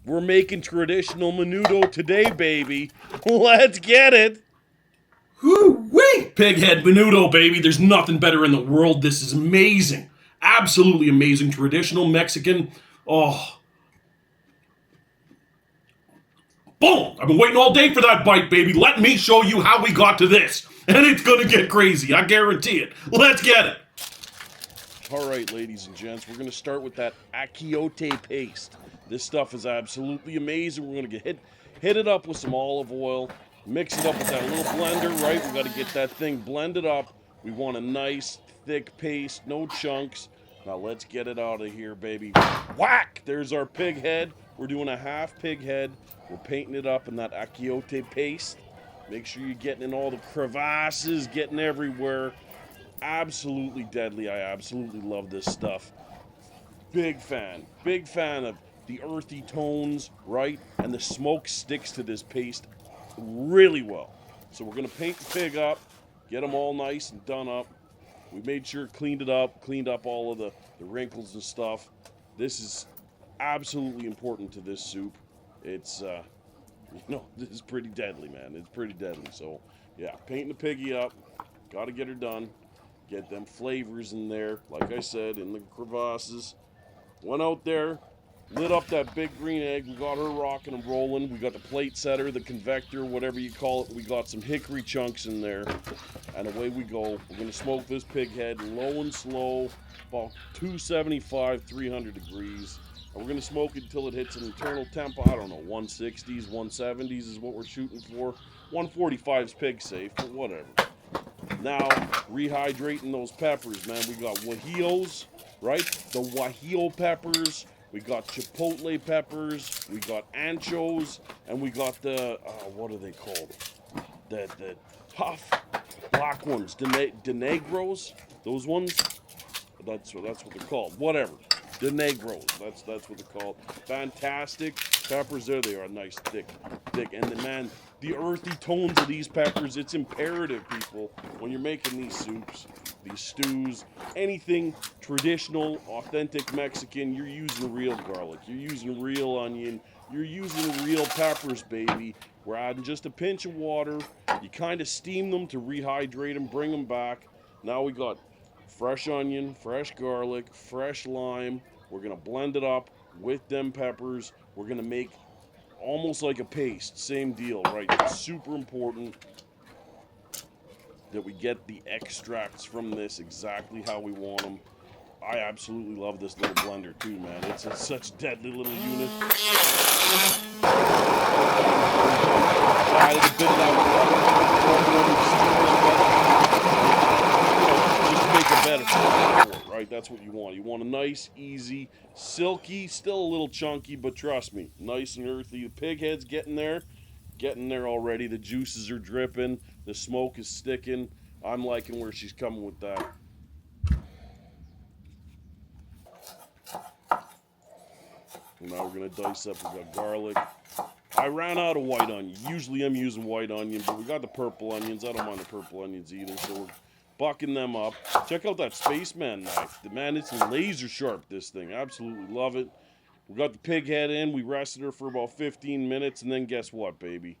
We're making traditional menudo today, baby. Let's get it. Whoo-wee! Pig head menudo, baby. There's nothing better in the world. This is amazing. Absolutely amazing. Traditional Mexican. Oh. Boom! I've been waiting all day for that bite, baby. Let me show you how we got to this. And it's gonna get crazy. I guarantee it. Let's get it. All right, ladies and gents, we're going to start with that achiote paste. This stuff is absolutely amazing. We're going to hit it up with some olive oil, mix it up with that little blender, right? We got to get that thing blended up. We want a nice, thick paste, no chunks. Now let's get it out of here, baby. Whack! There's our pig head. We're doing a half pig head. We're painting it up in that achiote paste. Make sure you're getting in all the crevasses, getting everywhere. Absolutely deadly. I absolutely love this stuff. Big fan of the earthy tones, right? And the smoke sticks to this paste really well. So we're gonna paint the pig up, get them all nice and done up. We made sure cleaned up all of the wrinkles and stuff. This is absolutely important to this soup. It's this is pretty deadly, man. It's pretty deadly. So yeah, painting the piggy up, gotta get her done. Get them flavors in there, like I said, in the crevasses. Went out there, lit up that big green egg. We got her rocking and rolling. We got the plate setter, the convector, whatever you call it. We got some hickory chunks in there, and away we go. We're gonna smoke this pig head low and slow, about 275, 300 degrees. And we're gonna smoke it until it hits an internal temp. I don't know, 160s, 170s is what we're shooting for. 145's pig safe, but whatever. Now, rehydrating those peppers, man. We got guajillos, right? The guajillo peppers. We got chipotle peppers. We got anchos. And we got the, what are they called? The tough black ones. The negros. Those ones. That's what they're called. Whatever. The negros. That's what they're called. Fantastic peppers. There they are. Nice, thick. And the man, the earthy tones of these peppers, it's imperative, people, when you're making these soups, these stews, anything traditional, authentic Mexican, you're using real garlic, you're using real onion, you're using real peppers, baby. We're adding just a pinch of water. You kind of steam them to rehydrate them, bring them back. Now we got fresh onion, fresh garlic, fresh lime. We're going to blend it up with them peppers. We're going to make almost like a paste, same deal, right? It's super important that we get the extracts from this exactly how we want them. I absolutely love this little blender too, man. It's such a deadly little unit. Added a bit of that, just to make it better, right? That's what you want. You want a nice, easy, silky, still a little chunky, but trust me, nice and earthy. The pig head's getting there already. The juices are dripping, the smoke is sticking. I'm liking where she's coming with that. And now we're gonna dice up. We got garlic. I ran out of white onion. Usually I'm using white onion, but we got the purple onions. I don't mind the purple onions either, so we're bucking them up. Check out that Spaceman knife. Man, it's laser sharp, this thing. Absolutely love it. We got the pig head in. We rested her for about 15 minutes, and then guess what, baby?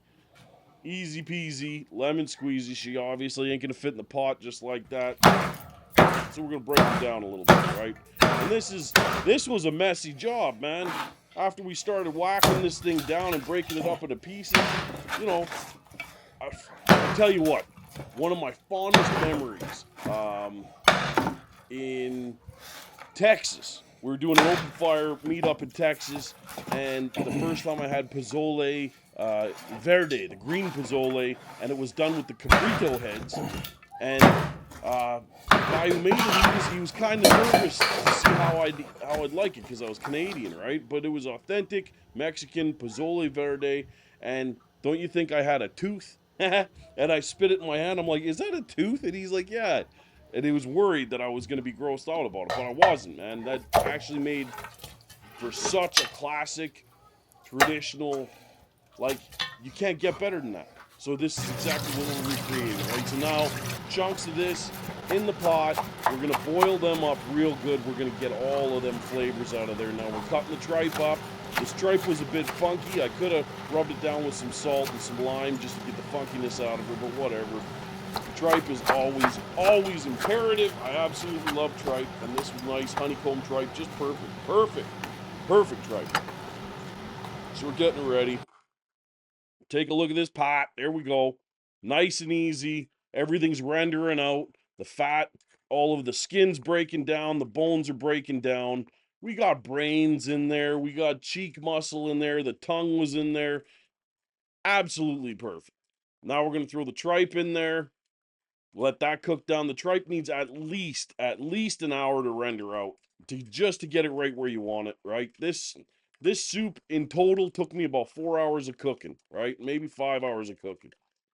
Easy peasy, lemon squeezy. She obviously ain't gonna fit in the pot just like that. So we're gonna break it down a little bit, right? And this was a messy job, man. After we started whacking this thing down and breaking it up into pieces, you know, I tell you what, one of my fondest memories in Texas. We were doing an open fire meetup in Texas, and the first time I had pozole verde, the green pozole, and it was done with the cabrito heads. And the guy who made it, he was kind of nervous to see how I'd like it because I was Canadian, right? But it was authentic Mexican pozole verde, and don't you think I had a tooth? And I spit it in my hand. I'm like, is that a tooth? And he's like, yeah. And he was worried that I was going to be grossed out about it, but I wasn't, man. That actually made for such a classic, traditional, like, you can't get better than that. So this is exactly what we're recreating, right? So now, chunks of this in the pot. We're going to boil them up real good. We're going to get all of them flavors out of there. Now we're cutting the tripe up. This tripe was a bit funky. I could have rubbed it down with some salt and some lime just to get the funkiness out of it, but whatever. Tripe is always imperative. I absolutely love tripe, and this was nice honeycomb tripe, just perfect tripe. So we're getting it ready. Take a look at this pot. There we go. Nice and easy. Everything's rendering out. The fat, all of the skin's breaking down. The bones are breaking down. We got brains in there. We got cheek muscle in there. The tongue was in there. Absolutely perfect. Now we're going to throw the tripe in there. Let that cook down. The tripe needs at least an hour to render out just to get it right where you want it, right? This soup in total took me about 4 hours of cooking, right? Maybe 5 hours of cooking.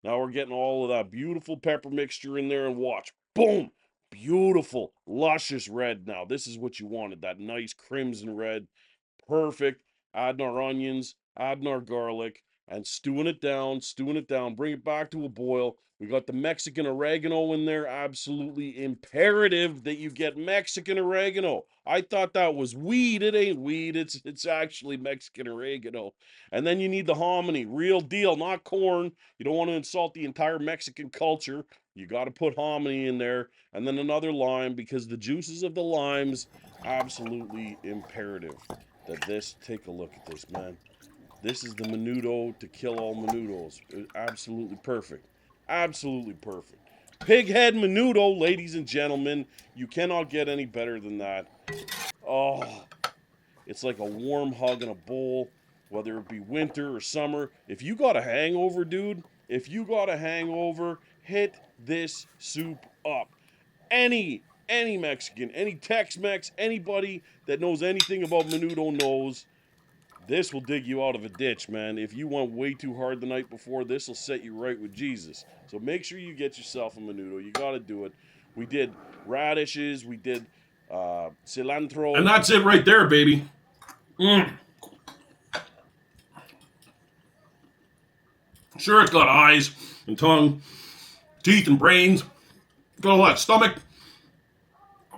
Now we're getting all of that beautiful pepper mixture in there and watch. Boom! Beautiful, luscious red now. This is what you wanted, that nice crimson red. Perfect. Adding our onions, adding our garlic, and stewing it down, bring it back to a boil. We got the Mexican oregano in there. Absolutely imperative that you get Mexican oregano. I thought that was weed. It ain't weed. It's actually Mexican oregano. And then you need the hominy, real deal, not corn. You don't want to insult the entire Mexican culture. You got to put hominy in there, and then another lime because the juices of the limes absolutely imperative. Take a look at this, man. This is the menudo to kill all menudos. Absolutely perfect. Absolutely perfect. Pig head menudo, ladies and gentlemen. You cannot get any better than that. Oh, it's like a warm hug in a bowl, whether it be winter or summer. If you got a hangover, dude, hit this soup up. Any Mexican, any Tex-Mex, anybody that knows anything about menudo knows this will dig you out of a ditch, man. If you went way too hard the night before, this will set you right with Jesus. So make sure you get yourself a menudo. You got to do it. We did radishes. We did cilantro. And that's it right there, baby. Sure, it's got eyes and tongue, teeth and brains. Got all that stomach.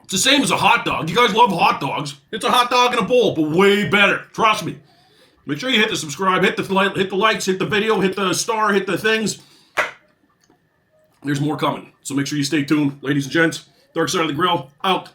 It's the same as a hot dog. You guys love hot dogs. It's a hot dog in a bowl, but way better. Trust me. Make sure you hit the subscribe, hit the likes, hit the video, hit the star, hit the things. There's more coming. So make sure you stay tuned. Ladies and gents, Darkside of the Grill, out.